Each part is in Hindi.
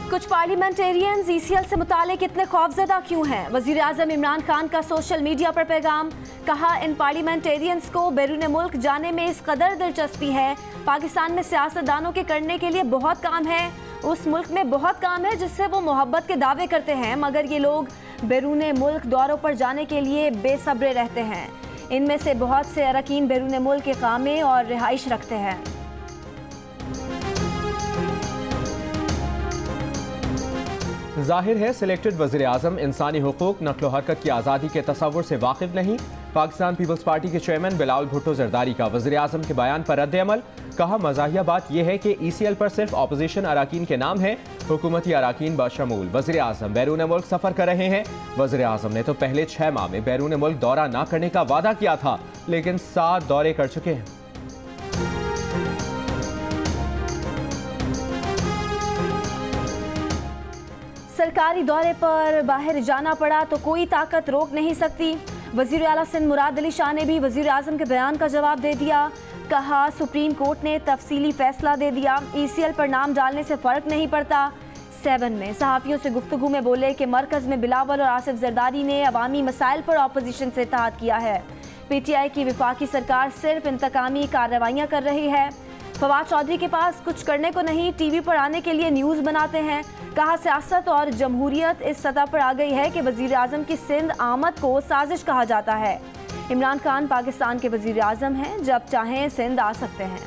कुछ पार्लियामेंटेरियंस ECL से मुतालिक इतने खौफजदा क्यों हैं? वज़ीर आज़म इमरान खान का सोशल मीडिया पर पैगाम। कहा, इन पार्लियामेंटेरियंस को बैरून मुल्क जाने में इस कदर दिलचस्पी है। पाकिस्तान में सियासतदानों के करने के लिए बहुत काम है। उस मुल्क में बहुत काम है जिससे वो मोहब्बत के दावे करते हैं, मगर ये लोग बैरून मुल्क दौरों पर जाने के लिए बेसब्रे रहते हैं। इनमें से बहुत से अरकान बैरून मुल्क के कामे और रिहाइश रखते हैं। जाहिर है सिलेक्टेड वज़ीर आज़म इंसानी हुकूक, नक्लो हरकत की आज़ादी के तस्वुर से वाकिफ नहीं। पाकिस्तान पीपल्स पार्टी के चेयरमैन बिलावल भुट्टो जरदारी का वज़ीर आज़म के बयान पर रद्द अमल। कहा, मज़ाहिया बात यह है कि ECL पर सिर्फ अपोजिशन अराकीन के नाम है, हुकूमती अराकीन बशमूल वज़ीर आज़म बैरून मुल्क सफ़र कर रहे हैं। वज़ीर आज़म ने तो पहले 6 माह में बैरून मुल्क दौरा न करने का वादा किया था, लेकिन 7 दौरे कर चुके हैं। सरकारी दौरे पर बाहर जाना पड़ा तो कोई ताकत रोक नहीं सकती। वज़ीर आला सिंध मुराद अली शाह ने भी वज़ीर आज़म के बयान का जवाब दे दिया। कहा, सुप्रीम कोर्ट ने तफसीली फैसला दे दिया, ECL पर नाम डालने से फ़र्क नहीं पड़ता। 7 में सहाफ़ियों से गुफ्तगू में बोले कि मरकज़ में बिलावल और आसिफ जरदारी ने अवामी मसाइल पर अपोजिशन से इत्तेहाद किया है। PTI की वफाकी सरकार सिर्फ इंतकामी कार्रवाइयाँ कर रही है। फवाद चौधरी के पास कुछ करने को नहीं, TV पर आने के लिए न्यूज़ बनाते हैं। कहा, सियासत और जमहूरियत इस सतह पर आ गई है कि वज़ीर आज़म की सिंध आमद को साजिश कहा जाता है। इमरान खान पाकिस्तान के वज़ीर आज़म हैं, जब चाहें सिंध आ सकते हैं।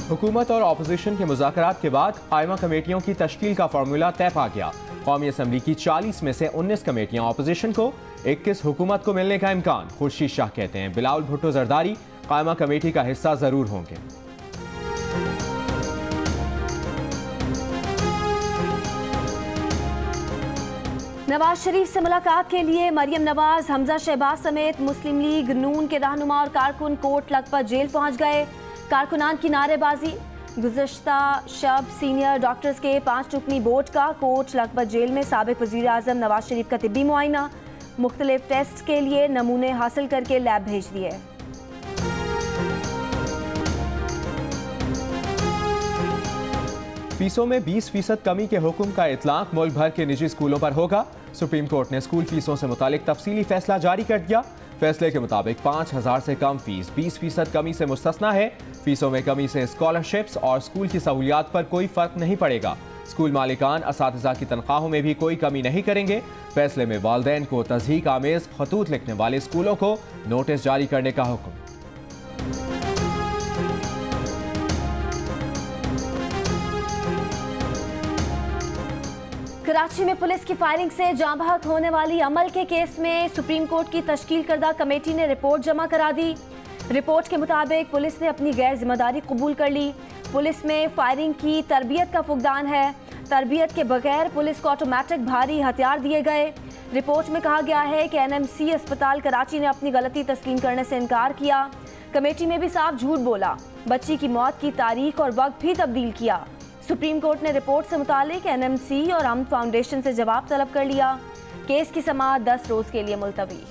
हुकूमत और अपोजिशन के मुज़ाकरात के बाद कायमा कमेटियों की तश्कील का फार्मूला तय पा गया। कौमी असम्बली की 40 में से 19 कमेटियां अपोजिशन को, 21 हुकूमत को मिलने का इम्कान। खुर्शीद शाह कहते हैं बिलावल भुट्टो जरदारी कायमा कमेटी का हिस्सा जरूर होंगे। नवाज शरीफ से मुलाकात के लिए मरियम नवाज, हमजा शहबाज समेत मुस्लिम लीग नून के रहनुमा और कारकुन कोट लखपत जेल पहुंच गए। कारकुनान की नारेबाजी। गुज़श्ता शब सीनियर डॉक्टर्स के 5 रुकनी बोर्ड का कोट लखपत जेल में साबिक वज़ीर आज़म नवाज शरीफ का तिब्बी मुआयना। मुख्तलिफ टेस्ट के लिए नमूने हासिल करके लैब भेज दिए। फीसों में 20% कमी के हुक्म का इतलाक मुल्क भर के निजी स्कूलों पर होगा। सुप्रीम कोर्ट ने स्कूल फीसों से मुतालिक तफसीली फैसला जारी कर दिया। फैसले के मुताबिक 5,000 से कम फीस 20% कमी से मुस्तस्ना है। फीसों में कमी से स्कॉलरशिप्स और स्कूल की सहूलियात पर कोई फर्क नहीं पड़ेगा। स्कूल मालिकान असातिज़ा की तनख्वाहों में भी कोई कमी नहीं करेंगे। फैसले में वालिदैन को तज़हीक आमेज़ खतूत लिखने वाले स्कूलों को नोटिस जारी करने का हुक्म। कराची में पुलिस की फायरिंग से जाँ बहक होने वाली अमल के केस में सुप्रीम कोर्ट की तश्कील करदा कमेटी ने रिपोर्ट जमा करा दी। रिपोर्ट के मुताबिक पुलिस ने अपनी गैर जिम्मेदारी कबूल कर ली। पुलिस में फायरिंग की तरबियत का फुकदान है। तरबियत के बगैर पुलिस को ऑटोमेटिक भारी हथियार दिए गए। रिपोर्ट में कहा गया है कि NMC अस्पताल कराची ने अपनी गलती तस्लीम करने से इनकार किया। कमेटी में भी साफ झूठ बोला। बच्ची की मौत की तारीख और वक्त भी तब्दील किया। सुप्रीम कोर्ट ने रिपोर्ट से मुतालिक NMC और अमन फाउंडेशन से जवाब तलब कर लिया। केस की समाअत 10 रोज के लिए मुलतवी।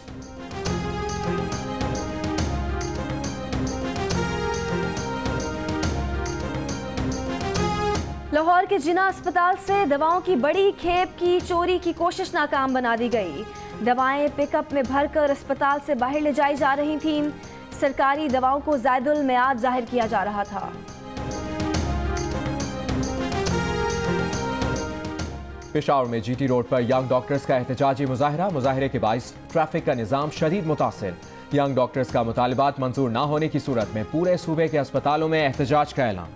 लाहौर के जिना अस्पताल से दवाओं की बड़ी खेप की चोरी की कोशिश नाकाम बना दी गई। दवाएं पिकअप में भरकर अस्पताल से बाहर ले जाई जा रही थीं। सरकारी दवाओं को ज़ायदुल मियाद जाहिर किया जा रहा था। पेशावर में GT रोड पर यंग डॉक्टर्स का एहतजाजी मुजाहरा। मुजाहरे के बाइस ट्रैफिक का निज़ाम शदीद मुतासिर। यंग डॉक्टर्स का मुतालिबात मंजूर न होने की सूरत में पूरे सूबे के अस्पतालों में एहतजाज का ऐलान।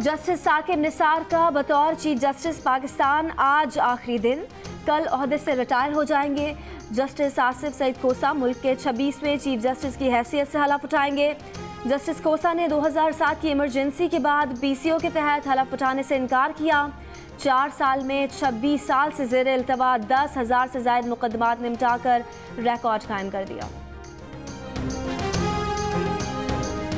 जस्टिस साकिब निसार का बतौर चीफ जस्टिस पाकिस्तान आज आखिरी दिन। कल ओहदे से रिटायर हो जाएंगे। जस्टिस आसिफ सईद खोसा मुल्क के 26वें चीफ जस्टिस की हैसियत से हलफ उठाएंगे। जस्टिस खोसा ने 2007 की इमरजेंसी के बाद PCO के तहत हलफ उठाने से इनकार किया। 4 साल में 26 साल से ज़ेर इल्तवा 10,000 से ज़ायद मुकदमात निपटाकर रिकॉर्ड कायम कर दिया।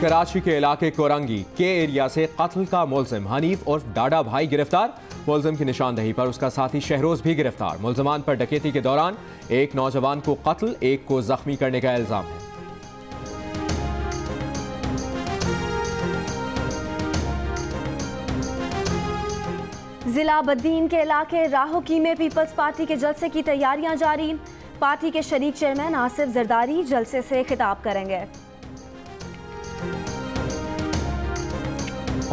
कराची के इलाके कोरंगी के एरिया से कत्ल का मुलजिम हनीफ उर्फ डाडा भाई गिरफ्तार। मुलजिम की निशानदही पर उसका साथी शहरोज भी गिरफ्तार। मुलजमान पर डकैती के दौरान एक नौजवान को कत्ल, एक को जख्मी करने का इल्जाम है। जिला बद्दीन के इलाके राहोकी में पीपल्स पार्टी के जलसे की तैयारियां जारी। पार्टी के शरीक चेयरमैन आसिफ जरदारी जलसे से खिताब करेंगे।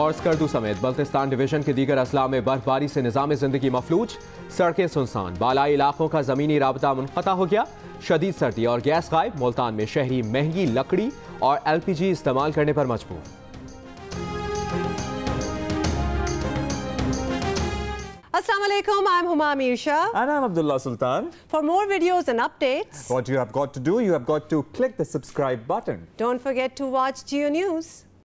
और स्कर्दू समेत बल्तिस्तान डिवीजन के दीगर अजला में बर्फबारी से निजाम जिंदगी मफलूज, सड़कें सुनसान, बालाई इलाकों का जमीनी राबता मुनक़ता हो गया। शदीद सर्दी और गैस गायब, मुल्तान में शहरी महंगी लकड़ी और LPG इस्तेमाल करने पर मजबूर। Assalamu alaikum, I'm Huma Amir Shah. And I'm Abdullah Sultan. For more videos and updates, What you have got to do, you have got to click the subscribe button. don't forget to watch Geo News.